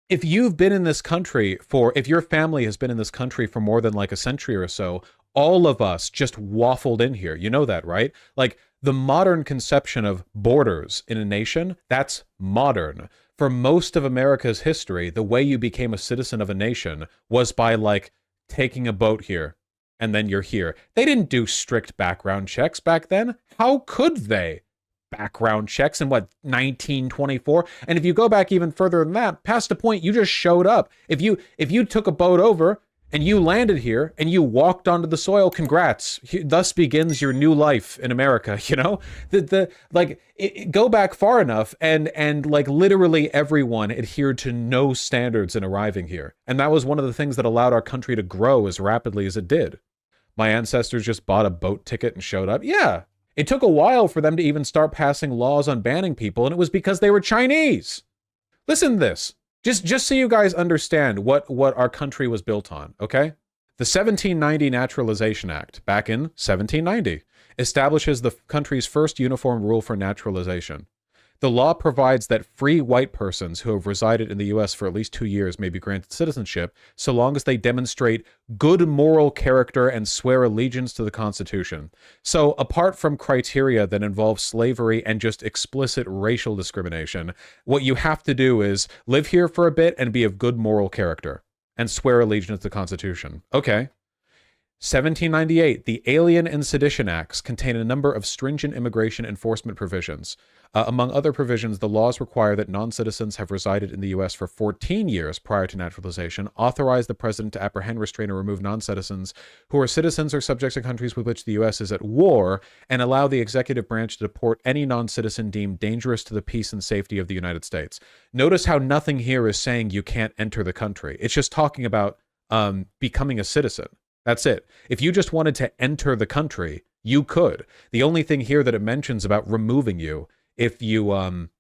if you've been in this country for, if your family has been in this country for more than like a century or so, all of us just waffled in here. You know that, right? Like the modern conception of borders in a nation, that's modern. For most of America's history, the way you became a citizen of a nation was by like taking a boat here and then you're here. They didn't do strict background checks back then. How could they? Background checks in what, 1924? And if you go back even further than that, past the point you just showed up. If you took a boat over and you landed here and you walked onto the soil, congrats. Thus begins your new life in America, you know? Go back far enough and like literally everyone adhered to no standards in arriving here. And that was one of the things that allowed our country to grow as rapidly as it did. My ancestors just bought a boat ticket and showed up. Yeah. It took a while for them to even start passing laws on banning people, and it was because they were Chinese. Listen to this. Just so you guys understand what our country was built on, okay? The 1790 Naturalization Act, back in 1790, establishes the country's first uniform rule for naturalization. The law provides that free white persons who have resided in the U.S. for at least 2 years may be granted citizenship so long as they demonstrate good moral character and swear allegiance to the Constitution. So apart from criteria that involve slavery and just explicit racial discrimination, what you have to do is live here for a bit and be of good moral character and swear allegiance to the Constitution. Okay. 1798, the Alien and Sedition Acts contain a number of stringent immigration enforcement provisions. Among other provisions, the laws require that non-citizens have resided in the U.S. for 14 years prior to naturalization, authorize the president to apprehend, restrain, or remove non-citizens who are citizens or subjects of countries with which the U.S. is at war, and allow the executive branch to deport any non-citizen deemed dangerous to the peace and safety of the United States. Notice how nothing here is saying you can't enter the country. It's just talking about becoming a citizen. That's it. If you just wanted to enter the country, you could. The only thing here that it mentions about removing you if you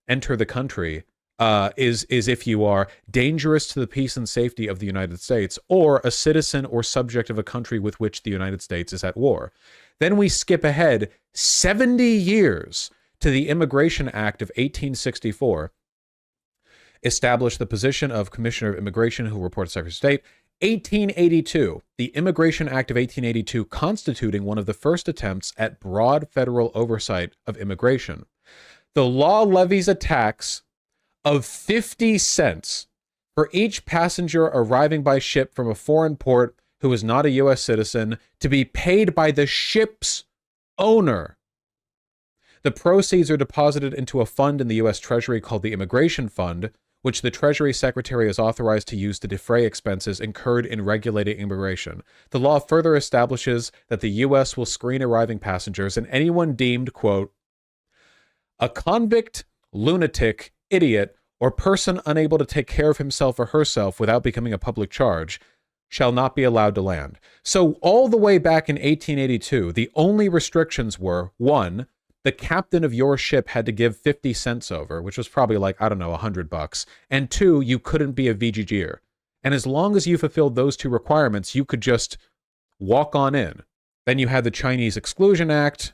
enter the country is if you are dangerous to the peace and safety of the United States or a citizen or subject of a country with which the United States is at war. Then we skip ahead 70 years to the Immigration Act of 1864, established the position of Commissioner of Immigration who reports to Secretary of State. 1882, the Immigration Act of 1882 constituting one of the first attempts at broad federal oversight of immigration. The law levies a tax of 50 cents for each passenger arriving by ship from a foreign port who is not a U.S. citizen to be paid by the ship's owner. The proceeds are deposited into a fund in the U.S. Treasury called the Immigration Fund, which the Treasury Secretary is authorized to use to defray expenses incurred in regulating immigration. The law further establishes that the U.S. will screen arriving passengers and anyone deemed, quote, a convict, lunatic, idiot, or person unable to take care of himself or herself without becoming a public charge shall not be allowed to land. So all the way back in 1882, the only restrictions were, one, the captain of your ship had to give 50 cents over, which was probably like, I don't know, $100. And two, you couldn't be a VGGer. And as long as you fulfilled those two requirements, you could just walk on in. Then you had the Chinese Exclusion Act,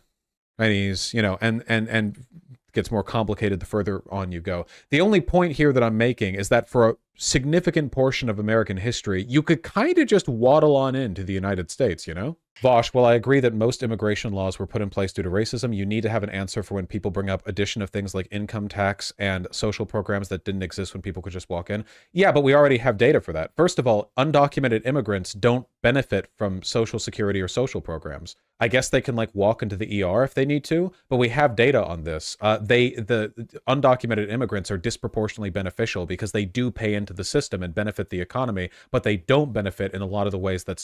Chinese, you know, and gets more complicated the further on you go. The only point here that I'm making is that for a significant portion of American history, you could kind of just waddle on into the United States, you know? Vaush, while I agree that most immigration laws were put in place due to racism, you need to have an answer for when people bring up addition of things like income tax and social programs that didn't exist when people could just walk in. Yeah, but we already have data for that. First of all, undocumented immigrants don't benefit from Social Security or social programs. I guess they can like walk into the ER if they need to, but we have data on this. The undocumented immigrants are disproportionately beneficial because they do pay into the system and benefit the economy, but they don't benefit in a lot of the ways that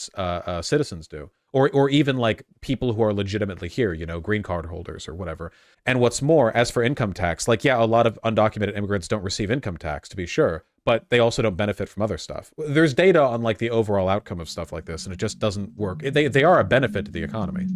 citizens do. Or even like people who are legitimately here, you know, green card holders or whatever. And what's more, as for income tax, like, yeah, a lot of undocumented immigrants don't receive income tax, to be sure, but they also don't benefit from other stuff. There's data on like the overall outcome of stuff like this, and it just doesn't work. They are a benefit to the economy.